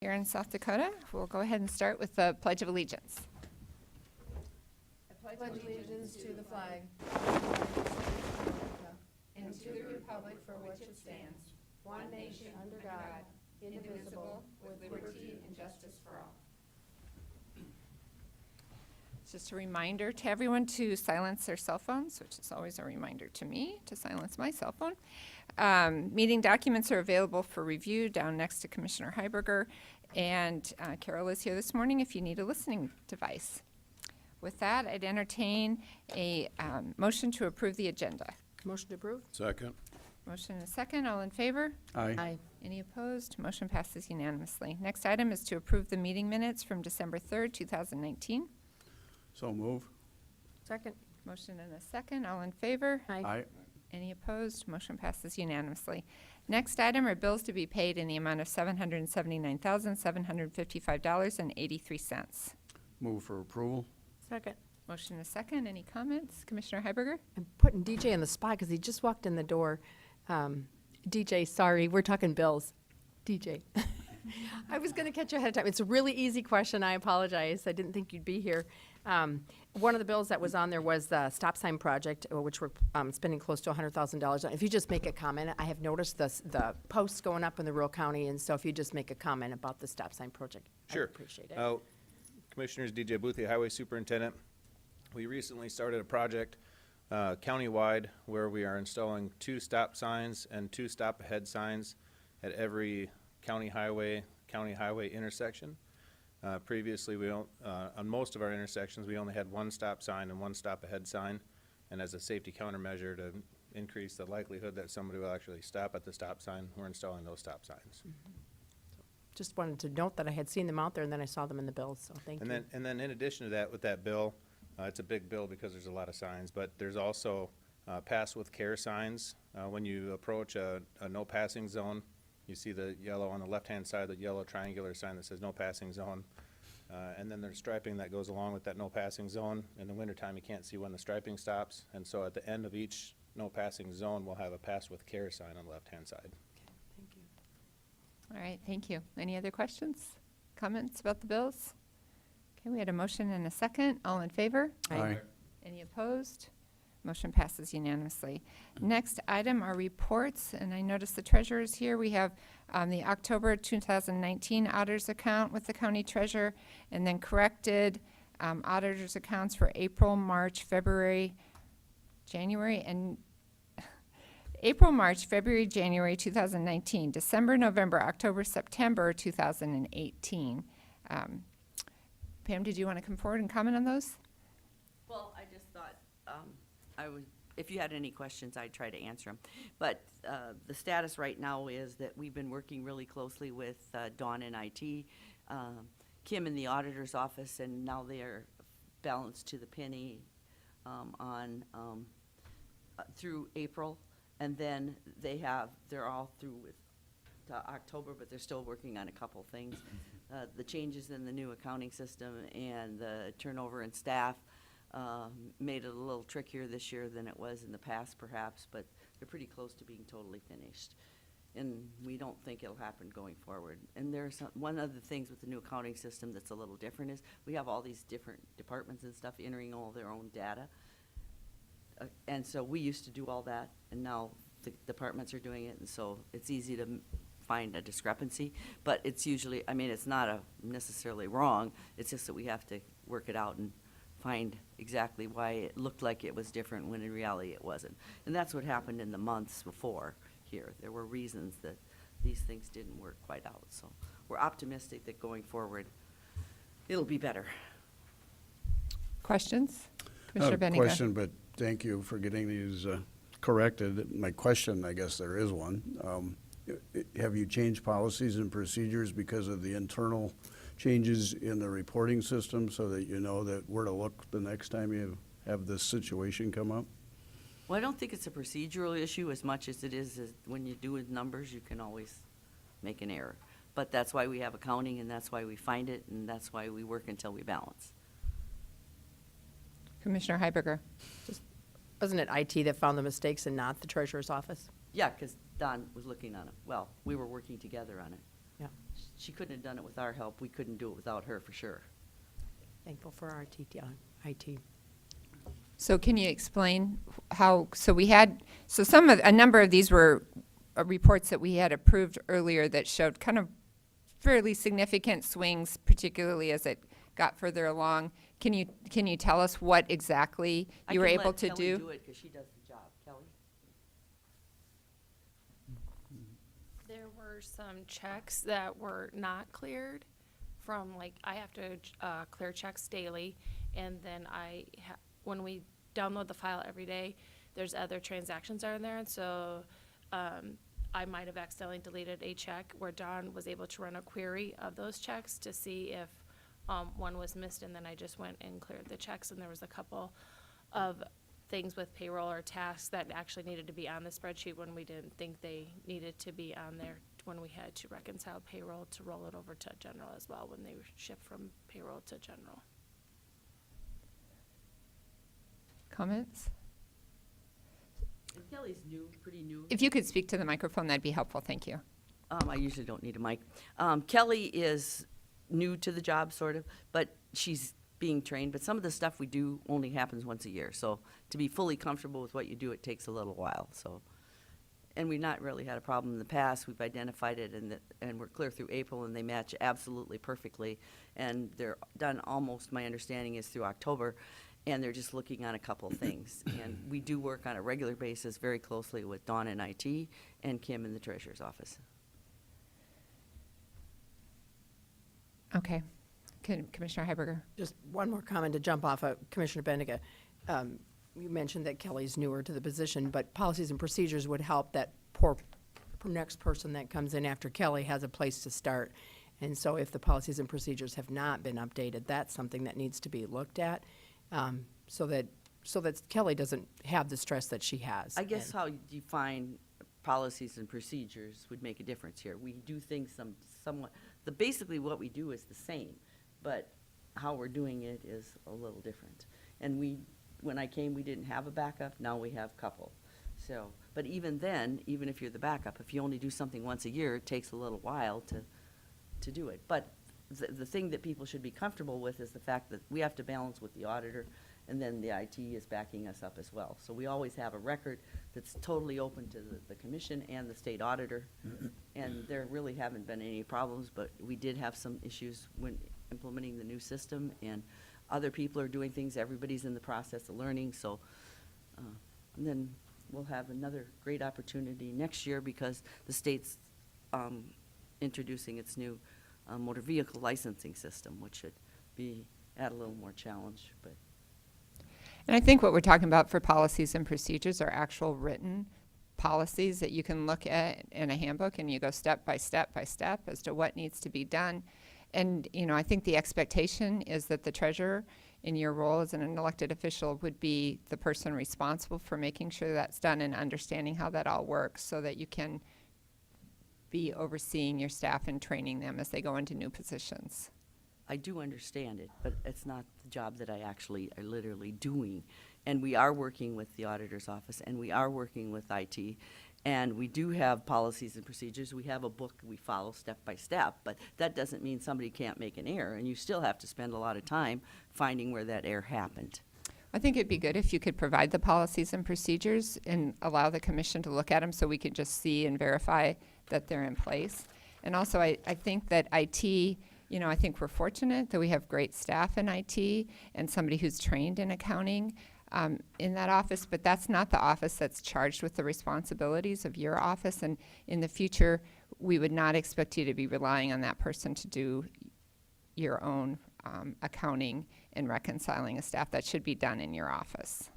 Here in South Dakota, we'll go ahead and start with the Pledge of Allegiance. I pledge allegiance to the flag and to the republic for which it stands, one nation under God, indivisible, with liberty and justice for all. It's just a reminder to everyone to silence their cell phones, which is always a reminder to me to silence my cell phone. Meeting documents are available for review down next to Commissioner Heiberger, and Carol is here this morning if you need a listening device. With that, I'd entertain a motion to approve the agenda. Motion to approve? Second. Motion and a second. All in favor? Aye. Any opposed? Motion passes unanimously. Next item is to approve the meeting minutes from December 3rd, 2019. So move. Second. Motion and a second. All in favor? Aye. Any opposed? Motion passes unanimously. Next item are bills to be paid in the amount of $779,755.83. Move for approval. Second. Motion and a second. Any comments? Commissioner Heiberger? I'm putting DJ on the spot because he just walked in the door. DJ, sorry, we're talking bills. DJ. I was going to catch you ahead of time. It's a really easy question. I apologize. I didn't think you'd be here. One of the bills that was on there was the stop sign project, which we're spending close to $100,000 on. If you just make a comment, I have noticed the posts going up in the rural county, and so if you just make a comment about the stop sign project, Sure. I appreciate it. Commissioners, DJ Boothie, Highway Superintendent. We recently started a project countywide where we are installing 2 stop signs and 2 stop ahead signs at every county highway intersection. Previously, on most of our intersections, we only had 1 stop sign and 1 stop ahead sign. And as a safety countermeasure to increase the likelihood that somebody will actually stop at the stop sign, we're installing those stop signs. Just wanted to note that I had seen them out there, and then I saw them in the bills, so thank you. And then in addition to that, with that bill, it's a big bill because there's a lot of signs, but there's also pass with care signs. When you approach a no passing zone, you see the yellow on the left-hand side, the yellow triangular sign that says no passing zone. And then there's striping that goes along with that no passing zone. In the wintertime, you can't see when the striping stops. And so at the end of each no passing zone, we'll have a pass with care sign on the left-hand side. Thank you. All right, thank you. Any other questions, comments about the bills? Okay, we had a motion and a second. All in favor? Aye. Any opposed? Motion passes unanimously. Next item are reports, and I notice the treasurer is here. We have the October 2019 auditor's account with the county treasurer, and then corrected auditor's accounts for April, March, February, January, and April, March, February, January 2019, December, November, October, September 2018. Pam, did you want to come forward and comment on those? Well, I just thought if you had any questions, I'd try to answer them. But the status right now is that we've been working really closely with Dawn in IT, Kim in the auditor's office, and now they are balanced to the penny through April. And then they're all through with October, but they're still working on a couple things. The changes in the new accounting system and the turnover in staff made it a little trickier this year than it was in the past, perhaps, but they're pretty close to being totally finished. And we don't think it'll happen going forward. And there's one of the things with the new accounting system that's a little different is we have all these different departments and stuff entering all their own data. And so we used to do all that, and now the departments are doing it, and so it's easy to find a discrepancy. But it's usually, I mean, it's not necessarily wrong. It's just that we have to work it out and find exactly why it looked like it was different when in reality it wasn't. And that's what happened in the months before here. There were reasons that these things didn't work quite out. So we're optimistic that going forward, it'll be better. Questions? Commissioner Benninger. Question, but thank you for getting these corrected. My question, I guess there is one. Have you changed policies and procedures because of the internal changes in the reporting system so that you know that where to look the next time you have this situation come up? Well, I don't think it's a procedural issue as much as it is when you do with numbers, you can always make an error. But that's why we have accounting, and that's why we find it, and that's why we work until we balance. Commissioner Heiberger. Wasn't it IT that found the mistakes and not the treasurer's office? Yeah, because Don was looking on it. Well, we were working together on it. Yeah. she couldn't have done it with our help. We couldn't do it without her, for sure. Thankful for our IT. So can you explain how, a number of these were reports that we had approved earlier that showed kind of fairly significant swings, particularly as it got further along. Can you tell us what exactly you were able to I can let Kelly do? do it because she does the job. Kelly? There were some checks that were not cleared from, like, I have to clear checks daily, and then when we download the file every day, there's other transactions that are in there, and so I might have accidentally deleted a check where Dawn was able to run a query of those checks to see if one was missed, and then I just went and cleared the checks, and there was a couple of things with payroll or tasks that actually needed to be on the spreadsheet when we didn't think they needed to be on there, when we had to reconcile payroll to roll it over to general as well, when they were shipped from payroll to general. Comments? And Kelly's new, pretty new. If you could speak to the microphone, that'd be helpful. Thank you. I usually don't need a mic. Kelly is new to the job, sort of, but she's being trained. But some of the stuff we do only happens once a year. So to be fully comfortable with what you do, it takes a little while. So, and we've not really had a problem in the past. We've identified it, and we're clear through April, and they match absolutely perfectly. And they're done almost, my understanding is, through October. And they're just looking on a couple of things. And we do work on a regular basis very closely with Dawn in IT and Kim in the treasurer's office. Okay. Commissioner Heiberger. Just one more comment to jump off of Commissioner Bendiga. You mentioned that Kelly's newer to the position, but policies and procedures would help that next person that comes in after Kelly has a place to start. And so if the policies and procedures have not been updated, that's something that needs to be looked at, so that Kelly doesn't have the stress that she has. I guess how you define policies and procedures would make a difference here. We do things somewhat, basically what we do is the same, but how we're doing it is a little different. And when I came, we didn't have a backup, now we have a couple. So, but even then, even if you're the backup, if you only do something once a year, it takes a little while to do it. But the thing that people should be comfortable with is the fact that we have to balance with the auditor, and then the IT is backing us up as well. So we always have a record that's totally open to the commission and the state auditor, and there really haven't been any problems, but we did have some issues when implementing the new system, and other people are doing things, everybody's in the process of learning, so, and then we'll have another great opportunity next year because the state's introducing its new motor vehicle licensing system, which should add a little more challenge, but. And I think what we're talking about for policies and procedures are actual written policies that you can look at in a handbook, and you go step by step by step as to what needs to be done. And, I think the expectation is that the treasurer, in your role as an elected official, would be the person responsible for making sure that's done and understanding how that all works, so that you can be overseeing your staff and training them as they go into new positions. I do understand it, but it's not the job that I actually are literally doing. And we are working with the auditor's office, and we are working with IT, and we do have policies and procedures. We have a book we follow step by step, but that doesn't mean somebody can't make an error, and you still have to spend a lot of time finding where that error happened. I think it'd be good if you could provide the policies and procedures and allow the commission to look at them so we could just see and verify that they're in place. And also, I think that IT, I think we're fortunate that we have great staff in IT and somebody who's trained in accounting in that office, but that's not the office that's charged with the responsibilities of your office. And in the future, we would not expect you to be relying on that person to do your own accounting and reconciling a staff. That should be done in your office.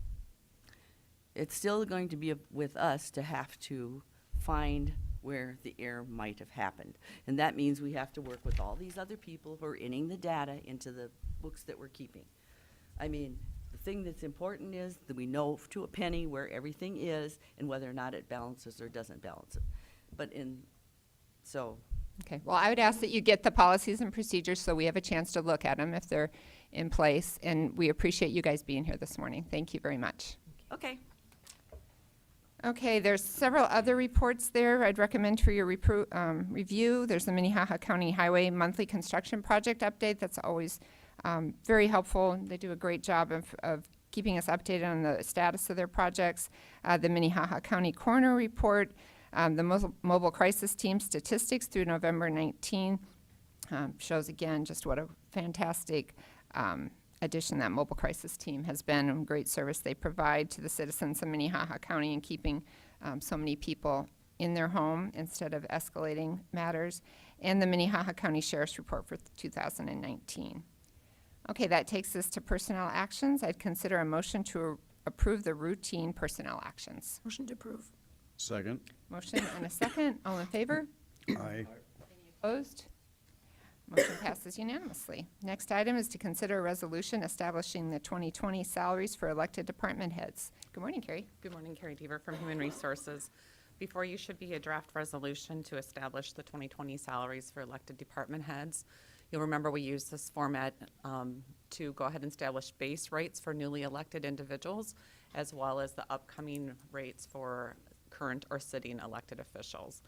It's still going to be with us to have to find where the error might have happened. And that means we have to work with all these other people who are entering the data into the books that we're keeping. I mean, the thing that's important is that we know to a penny where everything is and whether or not it balances or doesn't balance it. Okay, well, I would ask that you get the policies and procedures so we have a chance to look at them if they're in place. And we appreciate you guys being here this morning. Thank you very much. Okay. Okay, there's several other reports there I'd recommend for your review. There's the Minnehaha County Highway Monthly Construction Project Update. That's always very helpful. They do a great job of keeping us updated on the status of their projects. The Minnehaha County Coroner Report, the Mobile Crisis Team statistics through November 19 shows again just what a fantastic addition that mobile crisis team has been, and great service they provide to the citizens of Minnehaha County in keeping so many people in their home instead of escalating matters, and the Minnehaha County Sheriff's Report for 2019. Okay, that takes us to personnel actions. I'd consider a motion to approve the routine personnel actions. Motion to approve. Second. Motion and a second. All in favor? Aye. Opposed? Motion passes unanimously. Next item is to consider a resolution establishing the 2020 salaries for elected department heads. Good morning, Carrie. Good morning, Carrie Deaver from Human Resources. Before you should be a draft resolution to establish the 2020 salaries for elected department heads. You'll remember we used this format to go ahead and establish base rates for newly elected individuals, as well as the upcoming rates for current or sitting elected officials.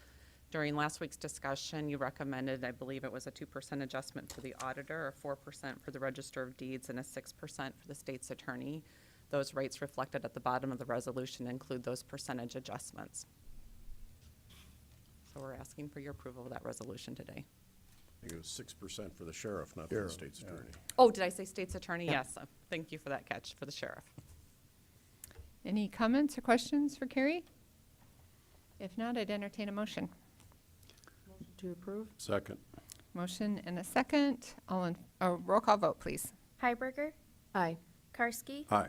During last week's discussion, you recommended, I believe it was a 2% adjustment for the auditor, a 4% for the Register of Deeds, and a 6% for the state's attorney. Those rates reflected at the bottom of the resolution include those percentage adjustments. So we're asking for your approval of that resolution today. I think it was 6% for the sheriff, not for the Sheriff, state's yeah. attorney. Oh, did I say state's attorney? Yes. Thank you for that catch for the sheriff. Any comments or questions for Carrie? If not, I'd entertain a motion. To approve. Second. Motion and a second. Roll call vote, please. Hiberger, Aye. Karski, Aye.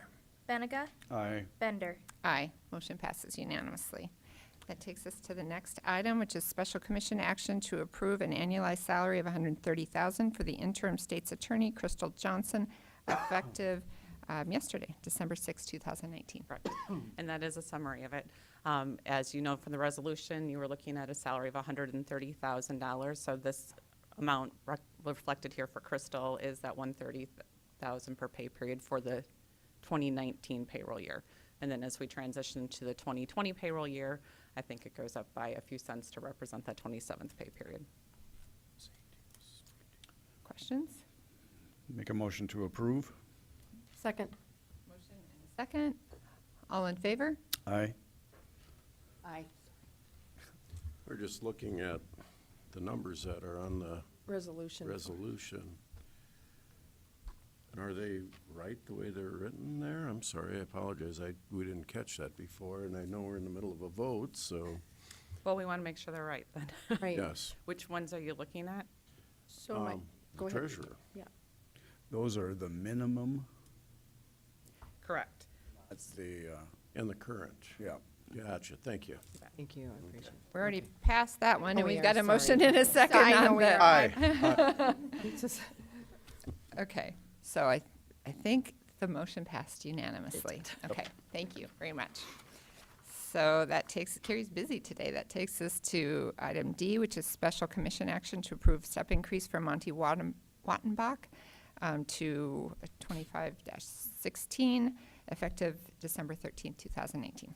Benega, Aye. Bender. Aye. Motion passes unanimously. That takes us to the next item, which is special commission action to approve an annualized salary of $130,000 for the interim state's attorney, Crystal Johnson, effective yesterday, December 6, 2019. Correct. And that is a summary of it. As you know from the resolution, you were looking at a salary of $130,000. So this amount reflected here for Crystal is that $130,000 per pay period for the 2019 payroll year. And then as we transition to the 2020 payroll year, I think it goes up by a few cents to represent that 27th pay period. Questions? Make a motion to approve. Second. Motion and a second. All in favor? Aye. Aye. We're just looking at the numbers that are on the Resolution. resolution. And are they right the way they're written there? I'm sorry, I apologize. We didn't catch that before, and I know we're in the middle of a vote, so, Well, we want to make sure they're right then. Right. yes. Which ones are you looking at? So my, go The ahead. treasurer. Yeah. Those are the minimum. Correct. That's the, And the current. yeah. Gotcha, thank you. Thank you, I appreciate We're already past that one, Oh, and we we've are, got a motion sorry. and a second I know on we the. are. Aye. it. Okay, so I think the motion passed unanimously. Okay, thank you very much. So that takes, Carrie's busy today. That takes us to item D, which is special commission action to approve step increase for Monty Wattenbach to 25-16, effective December 13th, 2019.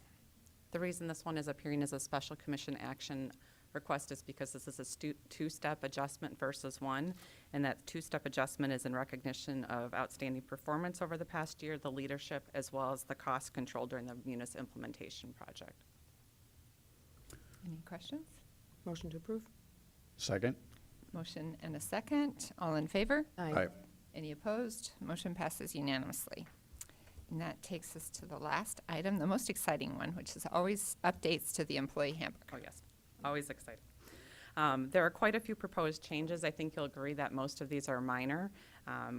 The reason this one is appearing as a special commission action request is because this is a two-step adjustment versus one, and that two-step adjustment is in recognition of outstanding performance over the past year, the leadership, as well as the cost control during the Munis implementation project. Any questions? Motion to approve. Second. Motion and a second. All in favor? Aye. Any opposed? Motion passes unanimously. And that takes us to the last item, the most exciting one, which is always updates to the employee handbook. Oh, yes, always exciting. There are quite a few proposed changes. I think you'll agree that most of these are minor.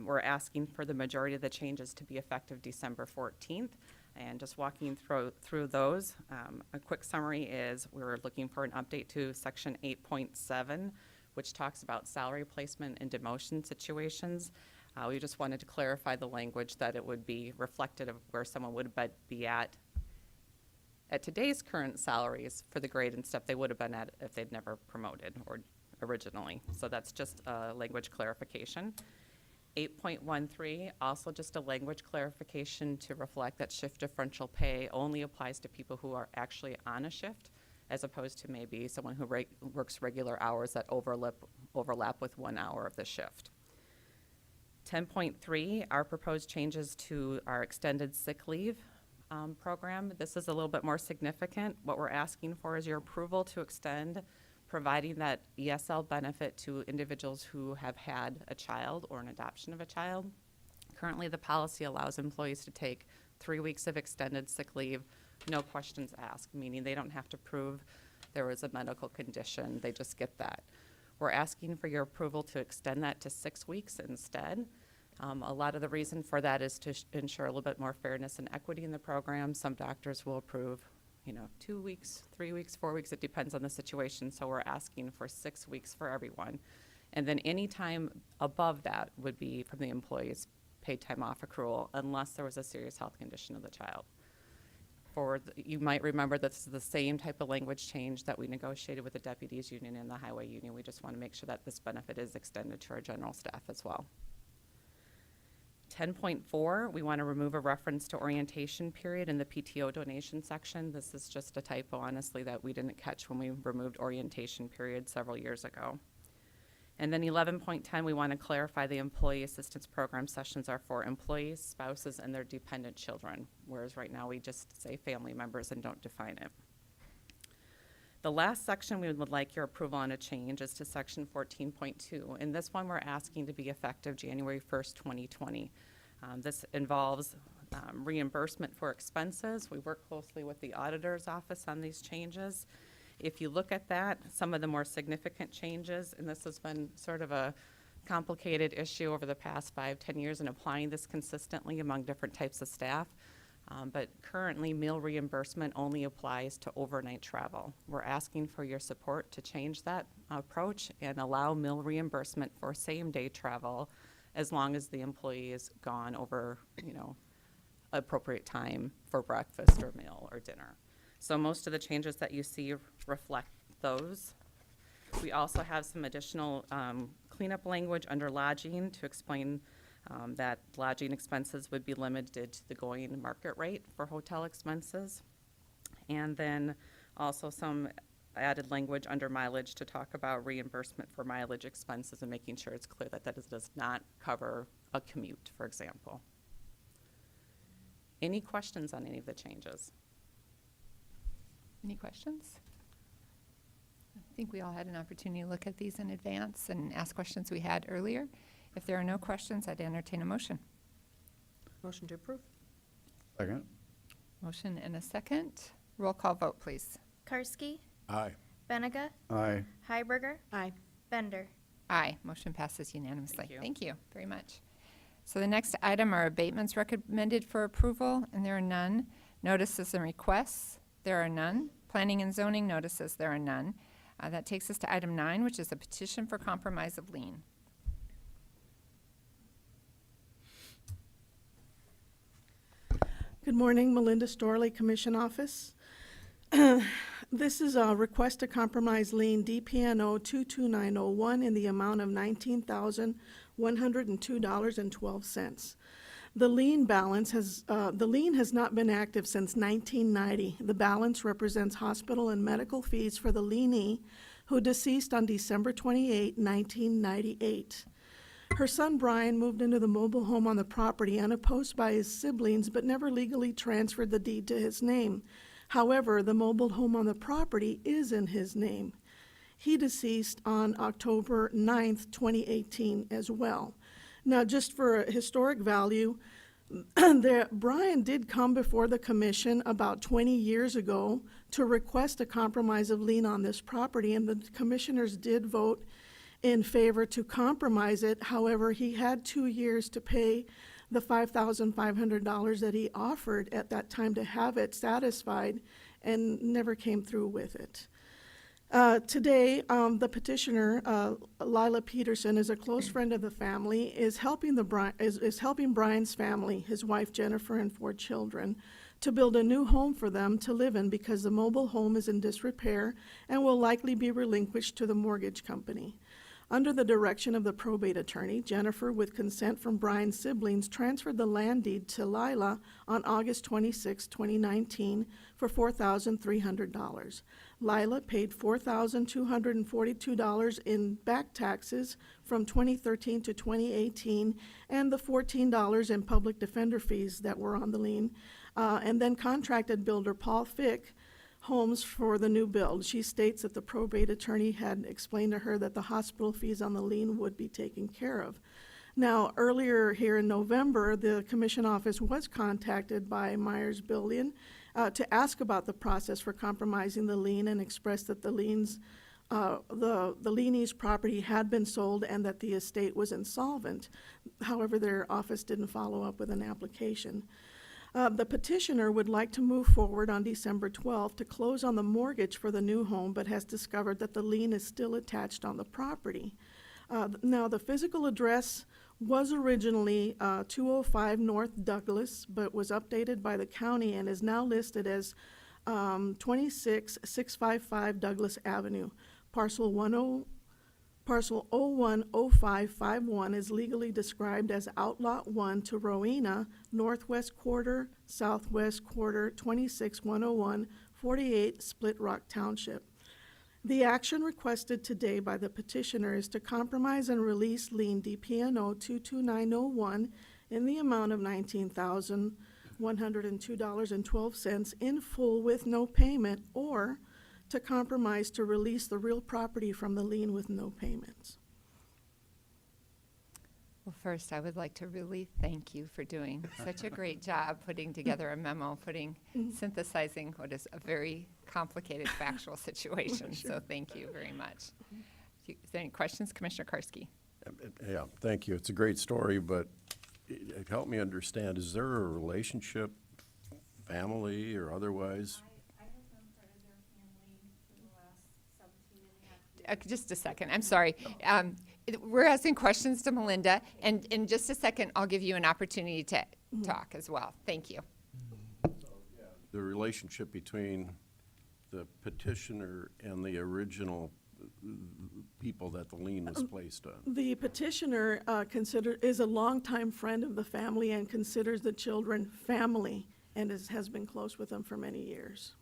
We're asking for the majority of the changes to be effective December 14th. And just walking through those, a quick summary is we're looking for an update to section 8.7, which talks about salary placement and demotion situations. We just wanted to clarify the language that it would be reflective of where someone would be at today's current salaries for the grade and step they would have been at if they'd never promoted or originally. So that's just a language clarification. 8.13, also just a language clarification to reflect that shift differential pay only applies to people who are actually on a shift, as opposed to maybe someone who works regular hours that overlap with 1 hour of the shift. 10.3, our proposed changes to our extended sick leave program. This is a little bit more significant. What we're asking for is your approval to extend providing that ESL benefit to individuals who have had a child or an adoption of a child. Currently, the policy allows employees to take 3 weeks of extended sick leave, no questions asked, meaning they don't have to prove there was a medical condition, they just get that. We're asking for your approval to extend that to 6 weeks instead. A lot of the reason for that is to ensure a little bit more fairness and equity in the program. Some doctors will approve 2 weeks, 3 weeks, 4 weeks, it depends on the situation. So we're asking for 6 weeks for everyone. And then any time above that would be from the employee's paid time off accrual unless there was a serious health condition of the child. You might remember that this is the same type of language change that we negotiated with the deputies union and the highway union. We just want to make sure that this benefit is extended to our general staff as well. 10.4, we want to remove a reference to orientation period in the PTO donation section. This is just a typo, honestly, that we didn't catch when we removed orientation period several years ago. And then 11.10, we want to clarify the employee assistance program sessions are for employees, spouses, and their dependent children, whereas right now we just say family members and don't define it. The last section we would like your approval on a change is to section 14.2. And this one we're asking to be effective January 1st, 2020. This involves reimbursement for expenses. We work closely with the auditor's office on these changes. If you look at that, some of the more significant changes, and this has been sort of a complicated issue over the past 5-10 years in applying this consistently among different types of staff. But currently, meal reimbursement only applies to overnight travel. We're asking for your support to change that approach and allow meal reimbursement for same-day travel as long as the employee is gone over, appropriate time for breakfast or meal or dinner. So most of the changes that you see reflect those. We also have some additional cleanup language under lodging to explain that lodging expenses would be limited to the going market rate for hotel expenses. And then also some added language under mileage to talk about reimbursement for mileage expenses and making sure it's clear that does not cover a commute, for example. Any questions on any of the changes? Any questions? I think we all had an opportunity to look at these in advance and ask questions we had earlier. If there are no questions, I'd entertain a motion. Motion to approve. Second? Motion and a second. Roll call vote, please. Karski, Aye. Benega, Aye. Heiberger, Aye. Bender. Aye. Motion passes unanimously. Thank you. Very much. So the next item are abatements recommended for approval, and there are none. Notices and requests, there are none. Planning and zoning notices, there are none. That takes us to item 9, which is a petition for compromise of lien. Good morning, Melinda Storley, Commission Office. This is a request to compromise lien DPNO 22901 in the amount of $19,102.12. The lien has not been active since 1990. The balance represents hospital and medical fees for the lienee who deceased on December 28, 1998. Her son Brian moved into the mobile home on the property unopposed by his siblings, but never legally transferred the deed to his name. However, the mobile home on the property is in his name. He deceased on October 9th, 2018 as well. Now, just for a historic value, Brian did come before the commission about 20 years ago to request a compromise of lien on this property, and the commissioners did vote in favor to compromise it. However, he had 2 years to pay the $5,500 that he offered at that time to have it satisfied and never came through with it. Today, the petitioner, Lila Peterson, is a close friend of the family, is helping Brian's family, his wife Jennifer and 4 children, to build a new home for them to live in because the mobile home is in disrepair and will likely be relinquished to the mortgage company. Under the direction of the probate attorney, Jennifer, with consent from Brian's siblings, transferred the land deed to Lila on August 26, 2019, for $4,300. Lila paid $4,242 in back taxes from 2013 to 2018, and the $14 in public defender fees that were on the lien, and then contracted builder Paul Fick Homes for the new build. She states that the probate attorney had explained to her that the hospital fees on the lien would be taken care of. Now, earlier here in November, the commission office was contacted by Myers Building to ask about the process for compromising the lien, and expressed that the lienee's property had been sold and that the estate was insolvent. However, their office didn't follow up with an application. The petitioner would like to move forward on December 12th to close on the mortgage for the new home, but has discovered that the lien is still attached on the property. Now, the physical address was originally 205 North Douglas, but was updated by the county and is now listed as 26655 Douglas Avenue. Parcel 010551 is legally described as Outlot 1 to Rowena, Northwest Quarter, Southwest Quarter, 26101, 48 Split Rock Township. The action requested today by the petitioner is to compromise and release lien DPNO 22901 in the amount of $19,102.12 in full with no payment, or to compromise to release the real property from the lien with no payments. Well, first, I would like to really thank you for doing such a great job putting together a memo, synthesizing what is a very complicated factual situation. So thank you very much. Is there any questions? Commissioner Karski. Yeah, thank you. It's a great story, but help me understand, is there a relationship, family or otherwise? I have been part of their family for the last 17 and a half years. Just a second, I'm sorry. We're asking questions to Melinda, and in just a second, I'll give you an opportunity to talk as well. Thank you. The relationship between the petitioner and the original people that the lien was placed on? The petitioner is a longtime friend of the family and considers the children family, and has been close with them for many years.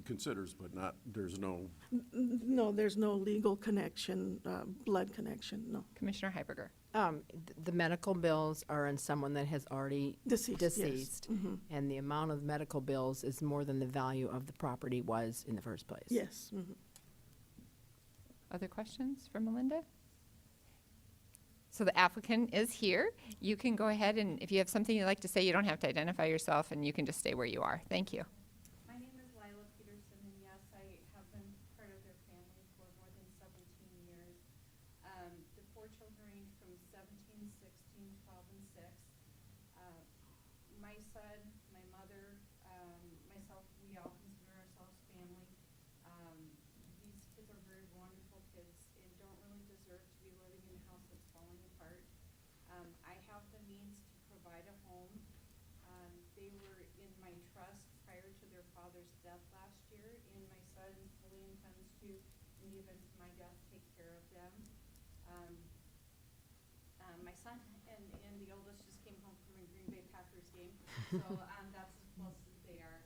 Considers, but not, there's no, No, there's no legal connection, blood connection, no. Commissioner Heiberger. The medical bills are on someone that has already Deceased, yes. deceased, and the amount of medical bills is more than the value of the property was in the first place. Yes. Other questions for Melinda? So the applicant is here. You can go ahead, and if you have something you'd like to say, you don't have to identify yourself, and you can just stay where you are. Thank you. My name is Lila Peterson, and yes, I have been part of their family for more than 17 years. The four children range from 17, 16, 12, and 6. My son, my mother, myself, we all consider ourselves family. These kids are very wonderful kids and don't really deserve to be living in a house that's falling apart. I have the means to provide a home. They were in my trust prior to their father's death last year, and my son fully intends to, in the event of my death, take care of them. My son and the oldest just came home from a Green Bay Packers game, so that's as close as they are.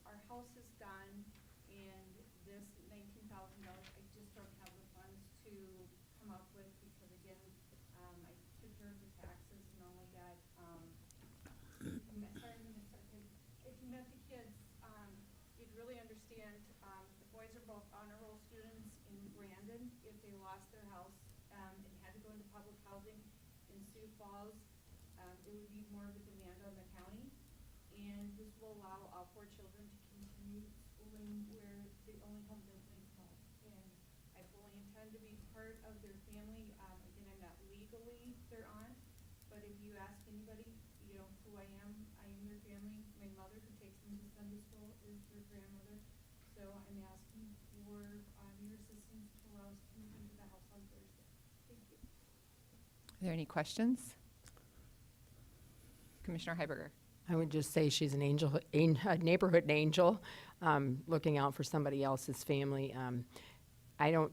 Our house is done, and this $19,000, I just don't have the funds to come up with, because again, I took care of the taxes and all of that. If you met the kids, you'd really understand. The boys are both honor roll students in Brandon. If they lost their house and had to go into public housing in Sioux Falls, it would be more of a demand on the county. And this will allow all four children to continue schooling where the only home they've been home. And I fully intend to be part of their family. Again, I'm not legally their aunt, but if you ask anybody, you know, who I am their family. My mother, who takes them to Sunday school, is their grandmother. So I'm asking for your assistance to allow us to move into the house on Thursday. Thank you. Are there any questions? Commissioner Heiberger. I would just say she's an angel, a neighborhood angel, looking out for somebody else's family. I don't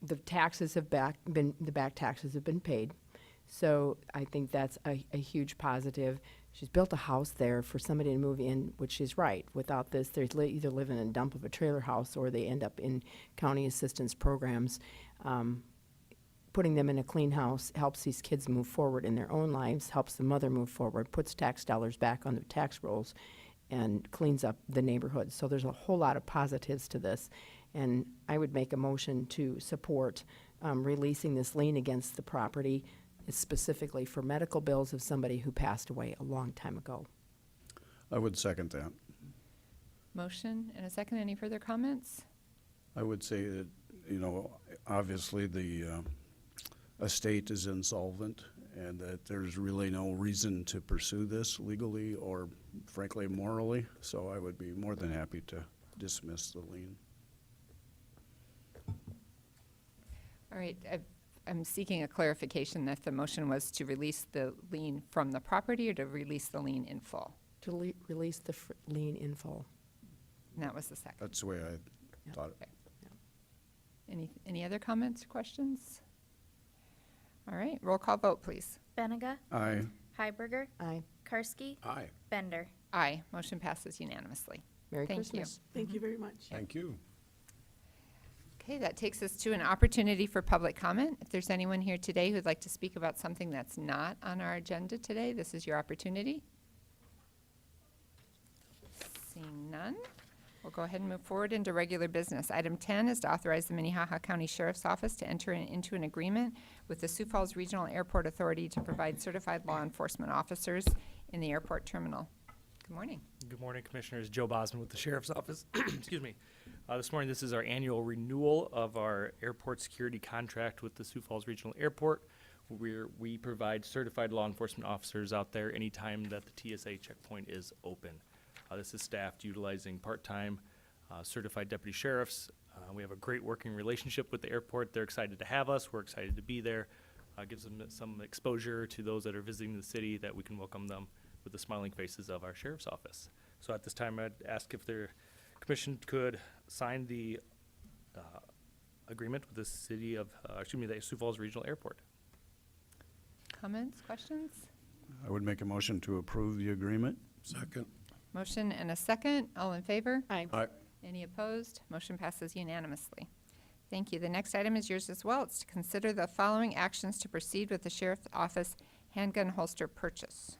the taxes have the back taxes have been paid. So I think that's a huge positive. She's built a house there for somebody to move in, which is right. Without this, they either live in a dump of a trailer house or they end up in county assistance programs. Putting them in a clean house helps these kids move forward in their own lives, helps the mother move forward, puts tax dollars back on the tax rolls, and cleans up the neighborhood. So there's a whole lot of positives to this. And I would make a motion to support releasing this lien against the property, specifically for medical bills of somebody who passed away a long time ago. I would second that. Motion and a second. Any further comments? I would say that, obviously the estate is insolvent and that there's really no reason to pursue this legally or frankly morally. So I would be more than happy to dismiss the lien. All right, I'm seeking a clarification that the motion was to release the lien from the property or to release the lien in full? To release the lien in full. And that was the second. That's the way I Yeah. thought it. Any other comments, questions? All right, roll call vote, please. Benega. Aye. Heiberger. Aye. Karski. Aye. Bender. Aye, motion passes unanimously. Merry Thank Christmas. Thank you very much. Thank you. Okay, that takes us to an opportunity for public comment. If there's anyone here today who'd like to speak about something that's not on our agenda today, this is your opportunity. Seeing none, we'll go ahead and move forward into regular business. Item 10 is to authorize the Minnehaha County Sheriff's Office to enter into an agreement with the Sioux Falls Regional Airport Authority to provide certified law enforcement officers in the airport terminal. Good morning. Good morning, Commissioners. Joe Bosman with the Sheriff's Office. Excuse me. This morning, this is our annual renewal of our airport security contract with the Sioux Falls Regional Airport, where we provide certified law enforcement officers out there anytime that the TSA checkpoint is open. This is staffed utilizing part-time certified deputy sheriffs. We have a great working relationship with the airport. They're excited to have us. We're excited to be there. Gives them some exposure to those that are visiting the city, that we can welcome them with the smiling faces of our sheriff's office. So at this time, I'd ask if the commission could sign the agreement with the city of, the Sioux Falls Regional Airport. Comments, questions? I would make a motion to approve the agreement. Second. Motion and a second. All in favor? Aye. Aye. Any opposed? Motion passes unanimously. Thank you. The next item is yours as well. It's to consider the following actions to proceed with the Sheriff's Office handgun holster purchase.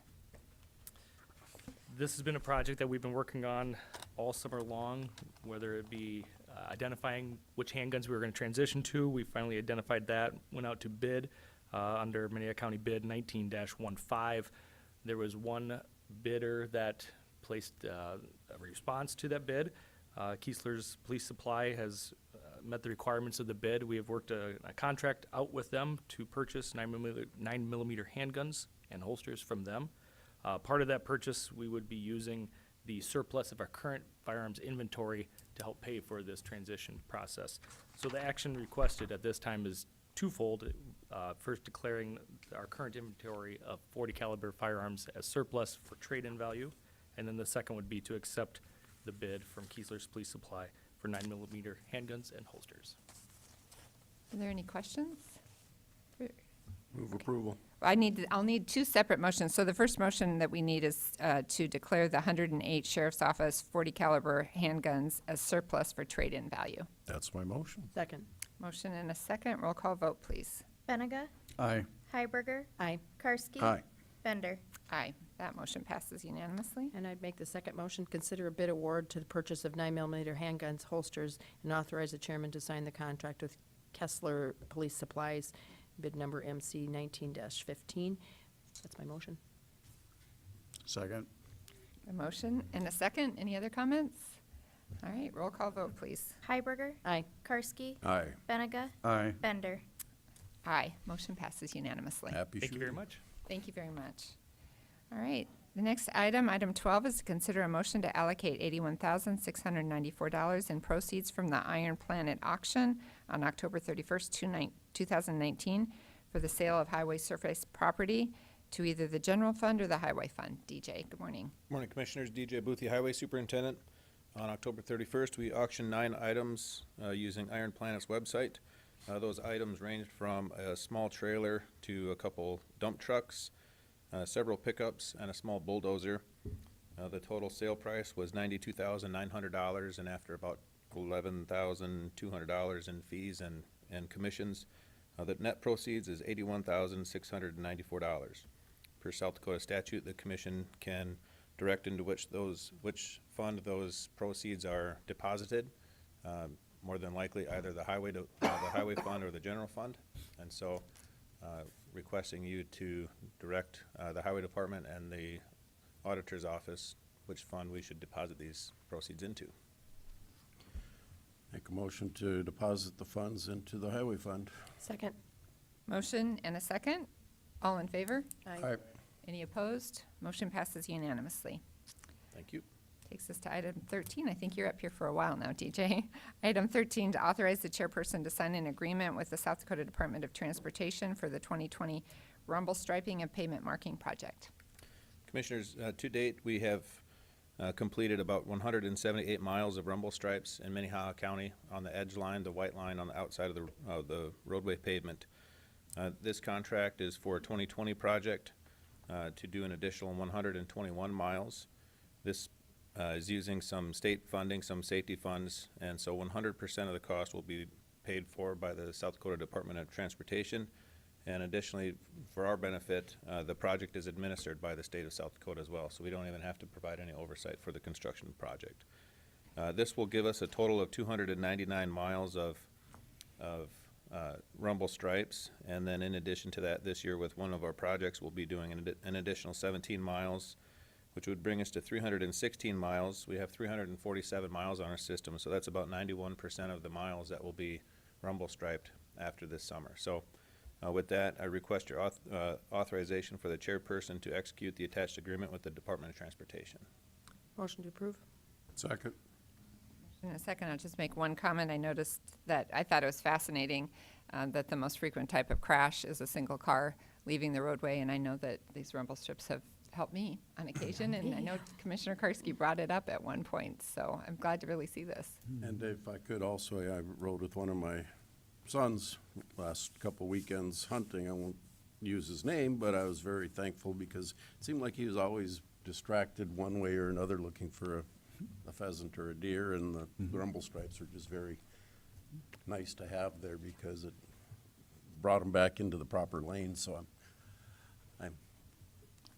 This has been a project that we've been working on all summer long, whether it be identifying which handguns we were going to transition to. We finally identified that, went out to bid under Minnehaha County bid 19-15. There was one bidder that placed a response to that bid. Keesler's Police Supply has met the requirements of the bid. We have worked a contract out with them to purchase 9mm handguns and holsters from them. Part of that purchase, we would be using the surplus of our current firearms inventory to help pay for this transition process. So the action requested at this time is twofold. First, declaring our current inventory of .40 caliber firearms as surplus for trade-in value, and then the second would be to accept the bid from Keesler's Police Supply for 9mm handguns and holsters. Are there any questions? Move approval. I'll need two separate motions. So the first motion that we need is to declare the 108 Sheriff's Office .40 caliber handguns as surplus for trade-in value. That's my motion. Second. Motion and a second. Roll call vote, please. Benega. Aye. Heiberger. Aye. Karski. Aye. Bender. Aye. That motion passes unanimously. And I'd make the second motion, consider a bid award to the purchase of 9mm handguns, holsters, and authorize the chairman to sign the contract with Kessler Police Supplies, bid number MC 19-15. That's my motion. Second. A motion and a second. Any other comments? All right, roll call vote, please. Heiberger. Aye. Karski. Aye. Benega. Aye. Bender. Aye. Motion passes unanimously. Happy Thank you very shooting. much. Thank you very much. All right, the next item, item 12, is to consider a motion to allocate $81,694 in proceeds from the Iron Planet auction on October 31st, 2019 for the sale of highway surface property to either the general fund or the highway fund. DJ, good morning. Morning, Commissioners. DJ Boothie, Highway Superintendent. On October 31st, we auctioned 9 items using Iron Planet's website. Those items ranged from a small trailer to a couple dump trucks, several pickups, and a small bulldozer. The total sale price was $92,900, and after about $11,200 in fees and commissions, the net proceeds is $81,694. Per South Dakota statute, the commission can direct into which fund those proceeds are deposited. More than likely, either the highway fund or the general fund. And so, requesting you to direct the highway department and the auditor's office which fund we should deposit these proceeds into. Make a motion to deposit the funds into the highway fund. Second. Motion and a second. All in favor? Aye. Any opposed? Motion passes unanimously. Thank you. Takes us to item 13. I think you're up here for a while now, DJ. Item 13, to authorize the chairperson to sign an agreement with the South Dakota Department of Transportation for the 2020 rumble striping and pavement marking project. Commissioners, to date, we have completed about 178 miles of rumble stripes in Minnehaha County on the edge line, the white line on the outside of the roadway pavement. This contract is for a 2020 project to do an additional 121 miles. This is using some state funding, some safety funds, and so 100% of the cost will be paid for by the South Dakota Department of Transportation. And additionally, for our benefit, the project is administered by the state of South Dakota as well, so we don't even have to provide any oversight for the construction project. This will give us a total of 299 miles of rumble stripes, and then in addition to that, this year with one of our projects, we'll be doing an additional 17 miles, which would bring us to 316 miles. We have 347 miles on our system, so that's about 91% of the miles that will be rumble striped after this summer. So with that, I request your authorization for the chairperson to execute the attached agreement with the Department of Transportation. Motion to approve. Second. In a second, I'll just make one comment. I noticed that I thought it was fascinating that the most frequent type of crash is a single car leaving the roadway, and I know that these rumble strips have helped me on occasion, and I know Commissioner Karski brought it up at one point, so I'm glad to really see this. And if I could also, I rode with one of my sons last couple weekends hunting. I won't use his name, but I was very thankful because it seemed like he was always distracted one way or another looking for a pheasant or a deer, and the rumble stripes are just very nice to have there because it brought him back into the proper lane. So I'm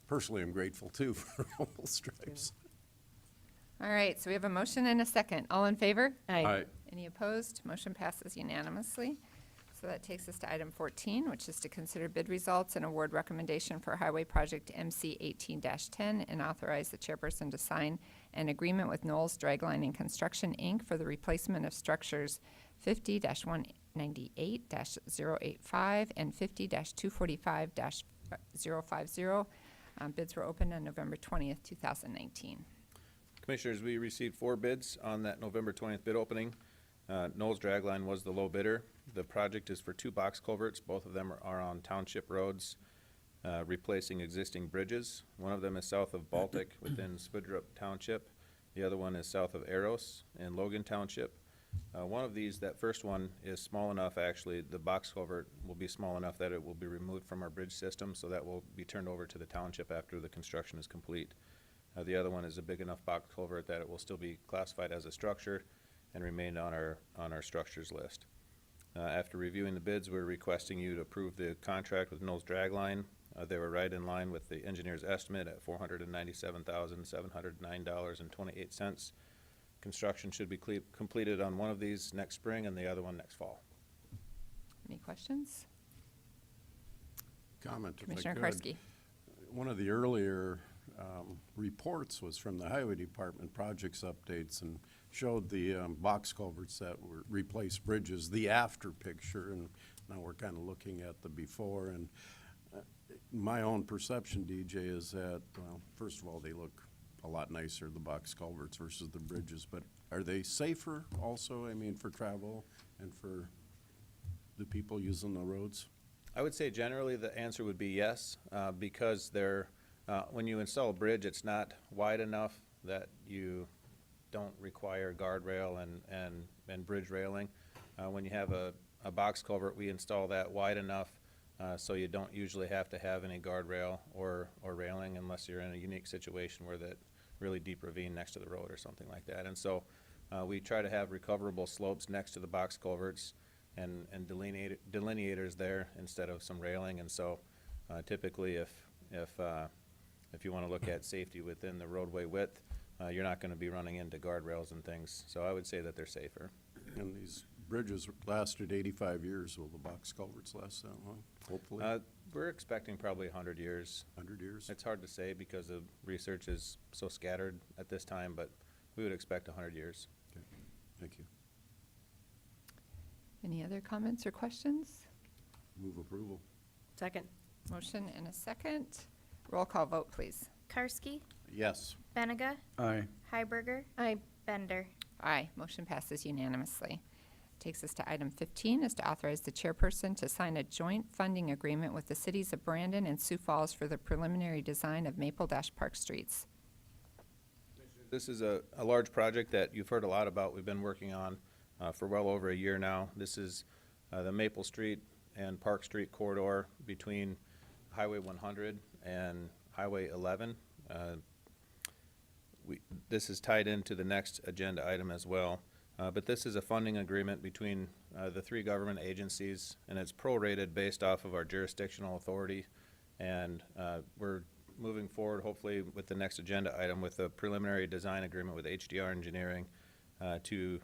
personally am grateful too for rumble stripes. All right, so we have a motion and a second. All in favor? Aye. Any opposed? Motion passes unanimously. So that takes us to item 14, which is to consider bid results and award recommendation for Highway Project MC 18-10 and authorize the chairperson to sign an agreement with Knowles Dragline and Construction, Inc. for the replacement of structures 50-198-085 and 50-245-050. Bids were opened on November 20th, 2019. Commissioners, we received 4 bids on that November 20th bid opening. Knowles Dragline was the low bidder. The project is for 2 box culverts. Both of them are on township roads, replacing existing bridges. One of them is south of Baltic within Spudrup Township. The other one is south of Eros in Logan Township. One of these, that first one, is small enough, actually, the box culvert will be small enough that it will be removed from our bridge system, so that will be turned over to the township after the construction is complete. The other one is a big enough box culvert that it will still be classified as a structure and remain on our structures list. After reviewing the bids, we're requesting you to approve the contract with Knowles Dragline. They were right in line with the engineer's estimate at $497,709.28. Construction should be completed on one of these next spring and the other one next fall. Any questions? Comment if I Commissioner could. Karski. One of the earlier reports was from the Highway Department projects updates and showed the box culverts that were replaced bridges, the after picture, and now we're kind of looking at the before. And my own perception, DJ, is that, well, first of all, they look a lot nicer, the box culverts versus the bridges, but are they safer also, I mean, for travel and for the people using the roads? I would say generally the answer would be yes, because they're, when you install a bridge, it's not wide enough that you don't require guardrail and bridge railing. When you have a a box culvert, we install that wide enough so you don't usually have to have any guardrail or railing unless you're in a unique situation where that really deep ravine next to the road or something like that. And so we try to have recoverable slopes next to the box culverts and delineators there instead of some railing. And so typically if you want to look at safety within the roadway width, you're not going to be running into guardrails and things. So I would say that they're safer. And these bridges lasted 85 years. Will the box culverts last that long? Hopefully. We're expecting probably 100 years. 100 years? It's hard to say because the research is so scattered at this time, but we would expect 100 years. Okay. Thank you. Any other comments or questions? Move approval. Second. Motion and a second. Roll call vote, please. Karski, Yes. Benega, Aye. Heiberger, Aye. Bender. Aye, motion passes unanimously. Takes us to item 15, is to authorize the chairperson to sign a joint funding agreement with the cities of Brandon and Sioux Falls for the preliminary design of Maple-Park Streets. This is a large project that you've heard a lot about. We've been working on for well over a year now. This is the Maple Street and Park Street corridor between Highway 100 and Highway 11. This is tied into the next agenda item as well. But this is a funding agreement between the three government agencies, and it's prorated based off of our jurisdictional authority. And we're moving forward, hopefully, with the next agenda item with a preliminary design agreement with HDR Engineering to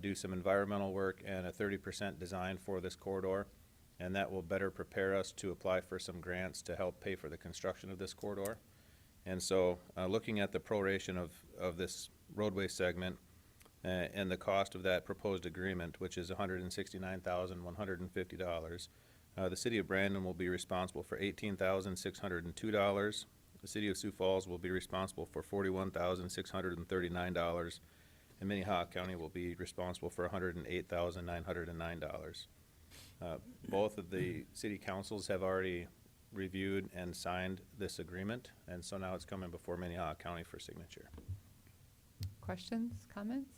do some environmental work and a 30% design for this corridor. And that will better prepare us to apply for some grants to help pay for the construction of this corridor. And so looking at the proration of this roadway segment, and the cost of that proposed agreement, which is $169,150. The city of Brandon will be responsible for $18,602. The city of Sioux Falls will be responsible for $41,639. And Minnehaha County will be responsible for $108,909. Both of the city councils have already reviewed and signed this agreement, and so now it's coming before Minnehaha County for signature. Questions, comments?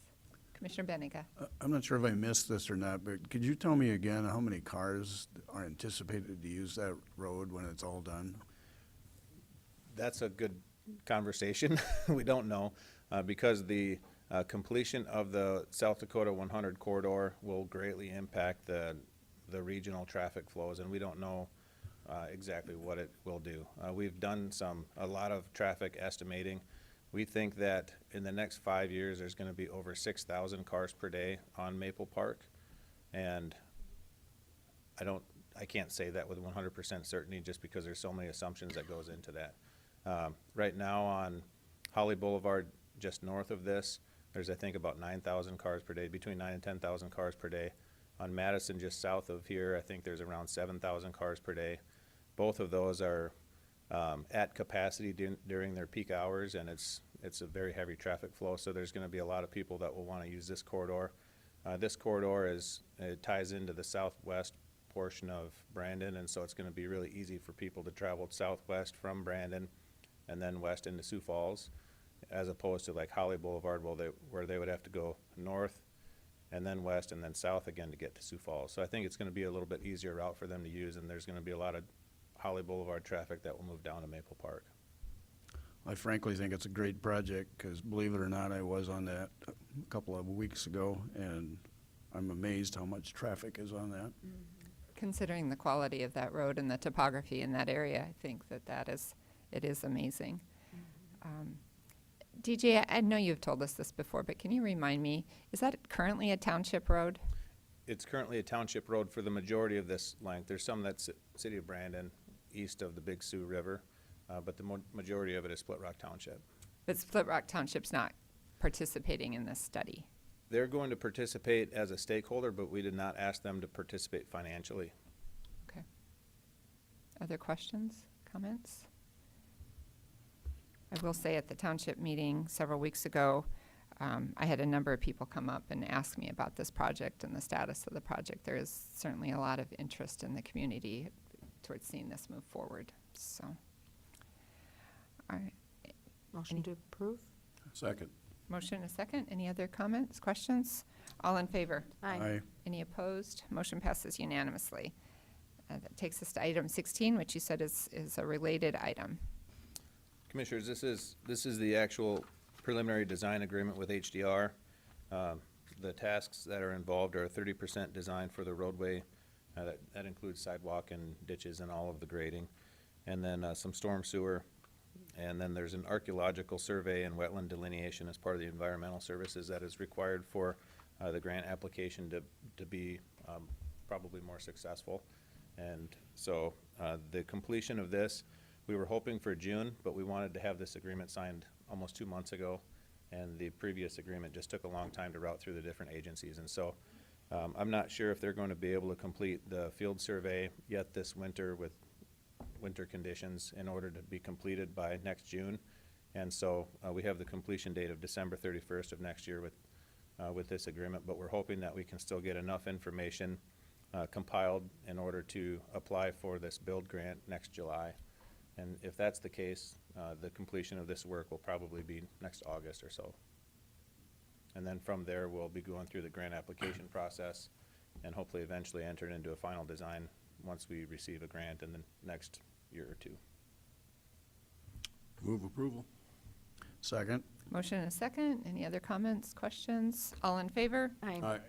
Commissioner Benega. I'm not sure if I missed this or not, but could you tell me again how many cars are anticipated to use that road when it's all done? That's a good conversation. We don't know because the completion of the South Dakota 100 corridor will greatly impact the regional traffic flows, and we don't know exactly what it will do. We've done a lot of traffic estimating. We think that in the next 5 years, there's going to be over 6,000 cars per day on Maple Park, and I can't say that with 100% certainty just because there's so many assumptions that goes into that. Right now on Holly Boulevard, just north of this, there's I think about 9,000 cars per day, between 9,000 and 10,000 cars per day. On Madison, just south of here, I think there's around 7,000 cars per day. Both of those are at capacity during their peak hours, and it's a very heavy traffic flow, so there's going to be a lot of people that will want to use this corridor. This corridor it ties into the southwest portion of Brandon, and so it's going to be really easy for people to travel southwest from Brandon and then west into Sioux Falls, as opposed to like Holly Boulevard where they would have to go north and then west and then south again to get to Sioux Falls. So I think it's going to be a little bit easier route for them to use, and there's going to be a lot of Holly Boulevard traffic that will move down to Maple Park. I frankly think it's a great project because, believe it or not, I was on that a couple of weeks ago, and I'm amazed how much traffic is on that. Considering the quality of that road and the topography in that area, I think it is amazing. DJ, I know you've told us this before, but can you remind me, is that currently a township road? It's currently a township road for the majority of this length. There's some that's City of Brandon, east of the Big Sioux River, but the majority of it is Split Rock Township. But Split Rock Township's not participating in this study. They're going to participate as a stakeholder, but we did not ask them to participate financially. Okay. Other questions, comments? I will say at the township meeting several weeks ago, I had a number of people come up and ask me about this project and the status of the project. There is certainly a lot of interest in the community towards seeing this move forward. So, all right. Motion to approve? Second. Motion and a second. Any other comments, questions? All in favor? Aye. Any opposed? Motion passes unanimously. That takes us to item 16, which you said is a related item. Commissioners, this is the actual preliminary design agreement with HDR. The tasks that are involved are 30% design for the roadway. That includes sidewalk and ditches and all of the grading. And then some storm sewer. And then there's an archaeological survey and wetland delineation as part of the environmental services that is required for the grant application to be probably more successful. And so the completion of this, we were hoping for June, but we wanted to have this agreement signed almost 2 months ago. And the previous agreement just took a long time to route through the different agencies. And so I'm not sure if they're going to be able to complete the field survey yet this winter with winter conditions in order to be completed by next June. And so we have the completion date of December 31st of next year with this agreement, but we're hoping that we can still get enough information compiled in order to apply for this build grant next July. And if that's the case, the completion of this work will probably be next August or so. And then from there, we'll be going through the grant application process and hopefully eventually enter into a final design once we receive a grant in the next year or two. Move approval. Second. Motion and a second. Any other comments, questions? All in favor? Aye.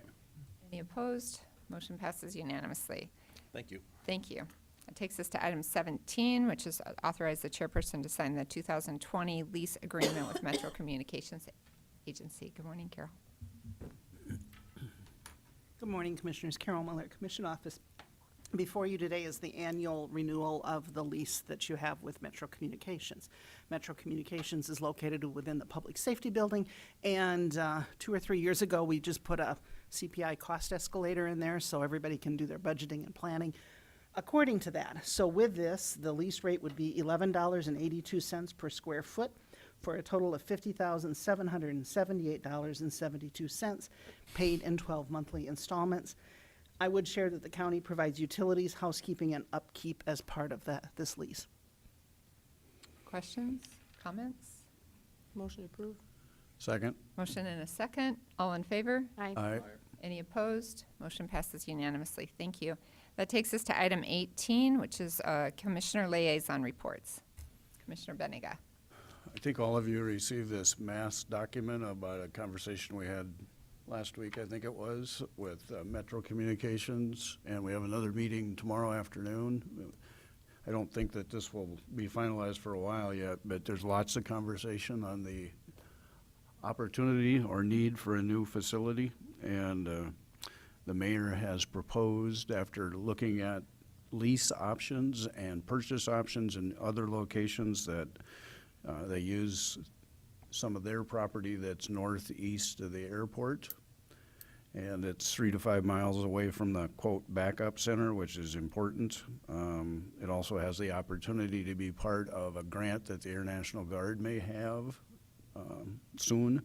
Any opposed? Motion passes unanimously. Thank you. Thank you. That takes us to item 17, which is authorize the chairperson to sign the 2020 lease agreement with Metro Communications Agency. Good morning, Carol. Good morning, Commissioners. Carol Miller, Commission Office. Before you today is the annual renewal of the lease that you have with Metro Communications. Metro Communications is located within the Public Safety Building, and 2 or 3 years ago, we just put a CPI cost escalator in there so everybody can do their budgeting and planning according to that. So with this, the lease rate would be $11.82 per square foot for a total of $50,778.72 paid in 12 monthly installments. I would share that the county provides utilities, housekeeping, and upkeep as part of this lease. Questions, comments? Motion approved. Second. Motion and a second. All in favor? Aye. Any opposed? Motion passes unanimously. Thank you. That takes us to item 18, which is Commissioner Liaison Reports. Commissioner Benega. I think all of you received this mass document about a conversation we had last week, I think it was, with Metro Communications, and we have another meeting tomorrow afternoon. I don't think that this will be finalized for a while yet, but there's lots of conversation on the opportunity or need for a new facility, and the mayor has proposed, after looking at lease options and purchase options in other locations, that they use some of their property that's northeast of the airport, and it's 3 to 5 miles away from the, quote, backup center, which is important. It also has the opportunity to be part of a grant that the Air National Guard may have soon.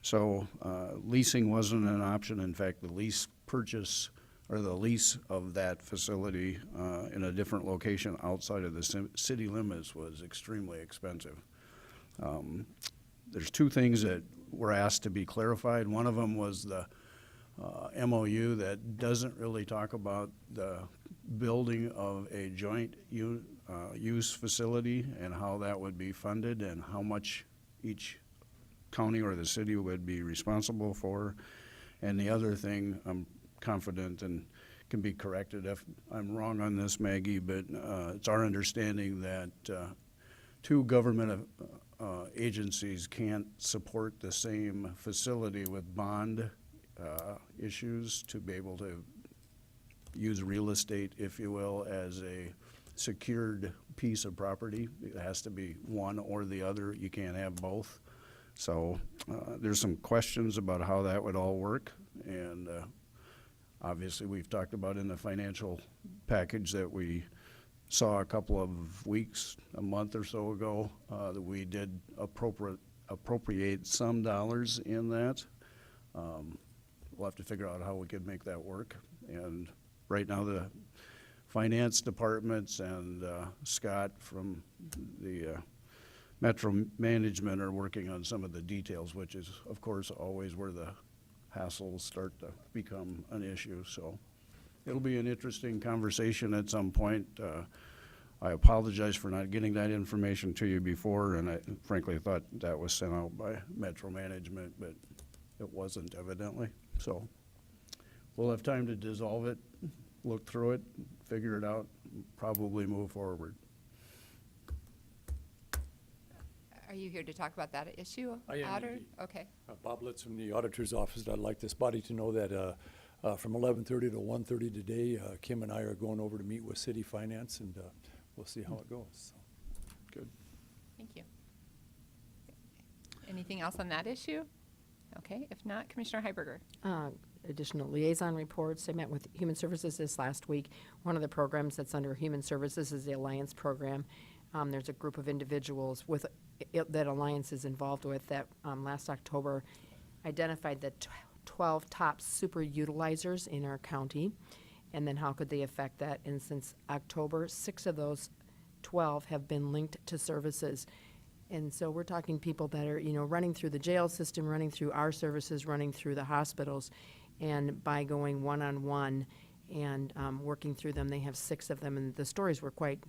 So leasing wasn't an option. In fact, the lease purchase or the lease of that facility in a different location outside of the city limits was extremely expensive. There's 2 things that were asked to be clarified. One of them was the MOU that doesn't really talk about the building of a joint use facility and how that would be funded and how much each county or the city would be responsible for. And the other thing, I'm confident and can be corrected if I'm wrong on this, Maggie, but it's our understanding that 2 government agencies can't support the same facility with bond issues to be able to use real estate, if you will, as a secured piece of property. It has to be one or the other. You can't have both. So there's some questions about how that would all work, and obviously we've talked about in the financial package that we saw a couple of weeks, a month or so ago, that we did appropriate some dollars in that. We'll have to figure out how we could make that work. And right now the finance departments and Scott from the Metro Management are working on some of the details, which is, of course, always where the hassles start to become an issue. So it'll be an interesting conversation at some point. I apologize for not getting that information to you before, and I frankly thought that was sent out by Metro Management, but it wasn't evidently. So we'll have time to dissolve it, look through it, figure it out, probably move forward. Are you here to talk about that issue? I am Otter? indeed. Okay. Bob Litz from the Auditor's Office. I'd like this body to know that from 11:30 to 1:30 today, Kim and I are going over to meet with City Finance, and we'll see how it goes. So. Good. Thank you. Anything else on that issue? Okay, if not, Commissioner Heiberger. Additional liaison reports. I met with Human Services this last week. One of the programs that's under Human Services is the Alliance program. There's a group of individuals with that Alliance is involved with that last October identified the 12 top super utilizers in our county, and then how could they affect that. And since October, 6 of those 12 have been linked to services. And so we're talking people that are, running through the jail system, running through our services, running through the hospitals. And by going one-on-one and working through them, they have 6 of them. And the stories were quite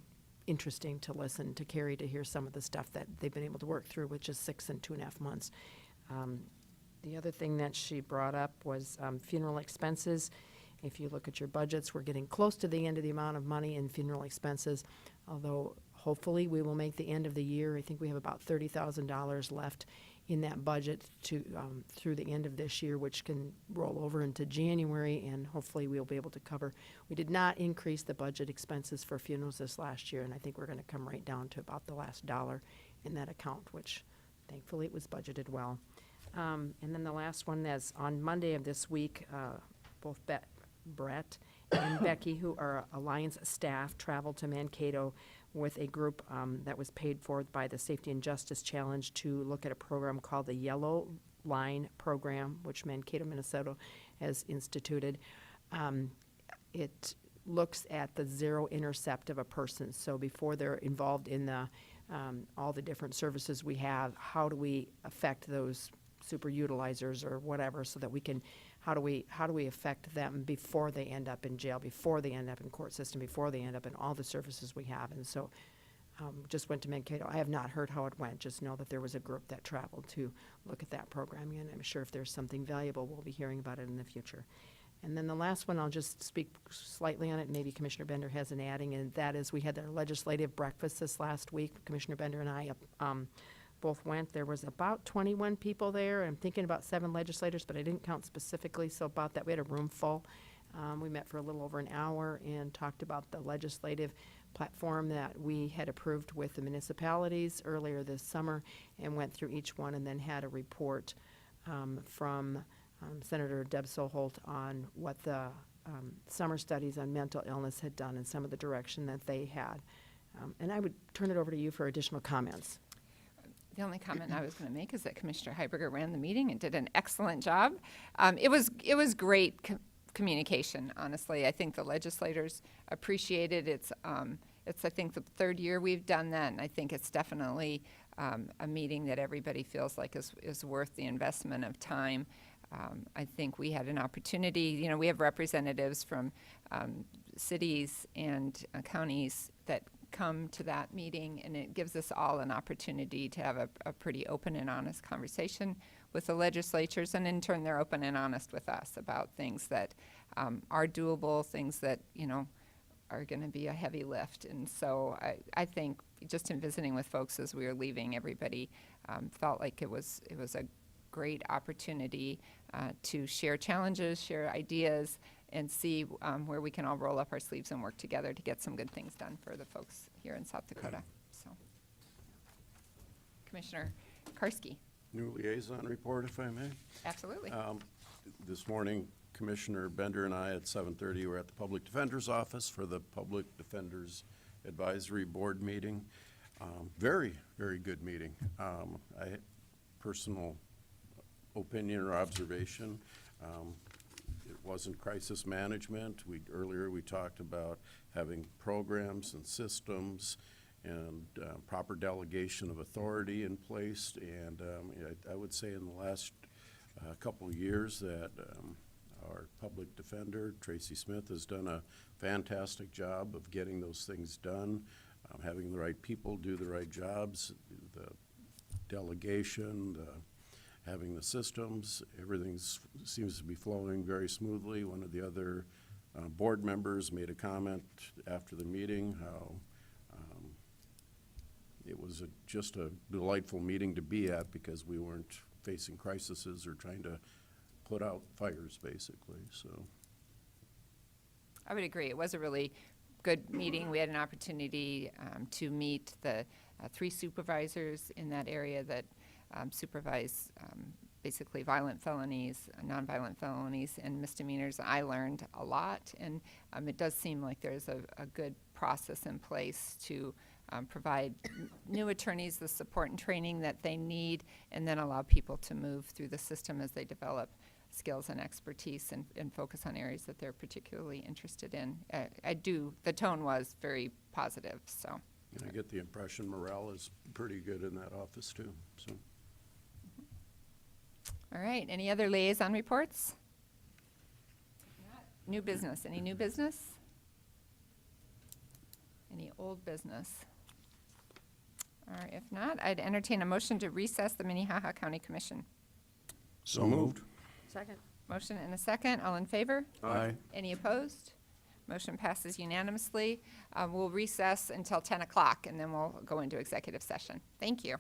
interesting to listen to Carrie, to hear some of the stuff that they've been able to work through, which is 6 and 2.5 months. The other thing that she brought up was funeral expenses. If you look at your budgets, we're getting close to the end of the amount of money in funeral expenses, although hopefully we will make the end of the year. I think we have about $30,000 left in that budget to through the end of this year, which can roll over into January, and hopefully we'll be able to cover. We did not increase the budget expenses for funerals this last year, and I think we're going to come right down to about the last dollar in that account, which thankfully it was budgeted well. And then the last one is on Monday of this week, both Brett and Becky, who are Alliance staff, traveled to Mankato with a group that was paid for by the Safety and Justice Challenge to look at a program called the Yellow Line Program, which Mankato, Minnesota has instituted. It looks at the zero intercept of a person. So before they're involved in the all the different services we have, how do we affect those super utilizers or whatever, so that we can, how do we affect them before they end up in jail, before they end up in court system, before they end up in all the services we have. And so just went to Mankato. I have not heard how it went, just know that there was a group that traveled to look at that programming, and I'm sure if there's something valuable, we'll be hearing about it in the future. And then the last one, I'll just speak slightly on it, maybe Commissioner Bender has an adding, and that is we had our legislative breakfast this last week. Commissioner Bender and I both went. There was about 21 people there. I'm thinking about 7 legislators, but I didn't count specifically, so about that. We had a room full. We met for a little over an hour and talked about the legislative platform that we had approved with the municipalities earlier this summer, and went through each one, and then had a report from Senator Deb Soholt on what the summer studies on mental illness had done and some of the direction that they had. And I would turn it over to you for additional comments. The only comment I was going to make is that Commissioner Heiberger ran the meeting and did an excellent job. It was great communication, honestly. I think the legislators appreciated it. It's I think the 3rd year we've done that, and I think it's definitely a meeting that everybody feels like is worth the investment of time. I think we had an opportunity. We have representatives from cities and counties that come to that meeting, and it gives us all an opportunity to have a pretty open and honest conversation with the legislatures, and in turn they're open and honest with us about things that are doable, things that are going to be a heavy lift. And so I think just in visiting with folks as we were leaving, everybody felt like it was a great opportunity to share challenges, share ideas, and see where we can all roll up our sleeves and work together to get some good things done for the folks here in South Dakota. So, Commissioner Karski. New liaison report, if I may. Absolutely. This morning, Commissioner Bender and I at 7:30 were at the Public Defender's Office for the Public Defender's Advisory Board meeting. Very, very good meeting. I personal opinion or observation. It wasn't crisis management. Earlier we talked about having programs and systems and proper delegation of authority in place. And I would say in the last couple of years that our public defender, Tracy Smith, has done a fantastic job of getting those things done, having the right people do the right jobs, the delegation, having the systems. Everything seems to be flowing very smoothly. One of the other board members made a comment after the meeting how it was just a delightful meeting to be at because we weren't facing crises or trying to put out fires, basically, so. I would agree. It was a really good meeting. We had an opportunity to meet the 3 supervisors in that area that supervise basically violent felonies, nonviolent felonies, and misdemeanors. I learned a lot, and it does seem like there's a good process in place to provide new attorneys the support and training that they need, and then allow people to move through the system as they develop skills and expertise and focus on areas that they're particularly interested in. The tone was very positive, so. I get the impression morale is pretty good in that office too, so. All right, any other liaison reports? New business, any new business? Any old business? Or if not, I'd entertain a motion to recess the Minnehaha County Commission. So moved. Second. Motion and a second, all in favor? Aye. Any opposed? Motion passes unanimously. We'll recess until 10 o'clock, and then we'll go into executive session. Thank you.